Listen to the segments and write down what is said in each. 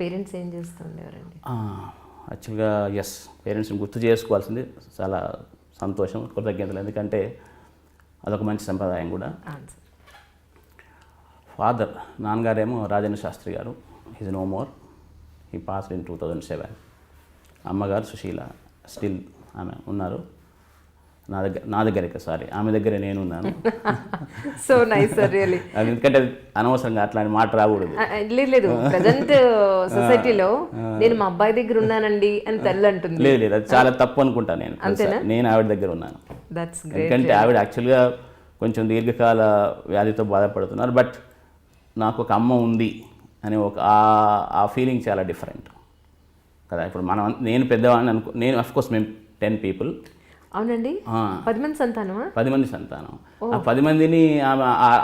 Parents ఏం చేస్తుండేవారండి? యాక్చువల్గా yes, పేరెంట్స్ని గుర్తు చేసుకోవాల్సింది చాలా సంతోషం, కృతజ్ఞతలు. ఎందుకంటే అదొక మంచి సంప్రదాయం కూడా. ఫాదర్, నాన్నగారేమో రాజేంద్ర శాస్త్రి గారు, is no more, he passed in 2007. అమ్మగారు సుశీల, స్టిల్ ఆమె ఉన్నారు నా దగ్గర సారీ, ఆమె దగ్గరే నేను ఉన్నాను. So nice sir, really. ఎందుకంటే అనవసరంగా అట్లాంటి మాట రాకూడదు. లేదు, ప్రజెంట్ సొసైటీలో నేను మా అబ్బాయి దగ్గర ఉన్నానండి అని తల్లి అంటుంది. లేదు, అది చాలా తప్పు అనుకుంటా. నేను ఆవిడ దగ్గర ఉన్నాను. ఎందుకంటే ఆవిడ యాక్చువల్గా కొంచెం దీర్ఘకాల వ్యాధితో బాధపడుతున్నారు. బట్ నాకు ఒక అమ్మ ఉంది అని ఆ ఫీలింగ్ చాలా డిఫరెంట్ కదా. ఇప్పుడు నేను పెద్దవాడిని నేను అఫ్కోర్స్ మేము 10 people. అవునండి, 10 మంది సంతానమా? 10 మంది సంతానం. ఆ 10 మందిని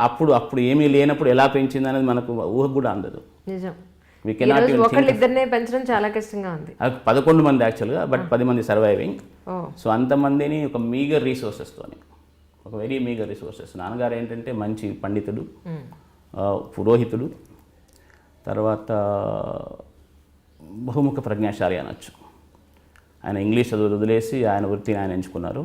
అప్పుడు ఏమీ లేనప్పుడు ఎలా పెంచింది అనేది మనకు ఊహ కూడా అందదు. నిజం. ఒకళ్ళిద్దరినే పెంచడం చాలా కష్టంగా ఉంది. 11 మంది యాక్చువల్గా, బట్ 10 మంది సర్వైవింగ్. సో అంతమందిని ఒక మీగర్ రిసోర్సెస్తోని, ఒక వెరీ మీగర్ రిసోర్సెస్. నాన్నగారు ఏంటంటే మంచి పండితుడు, పురోహితుడు, తర్వాత బహుముఖ ప్రజ్ఞాశాలి అనొచ్చు. ఆయన ఇంగ్లీష్ చదువు వదిలేసి ఆయన వృత్తిని ఆయన ఎంచుకున్నారు.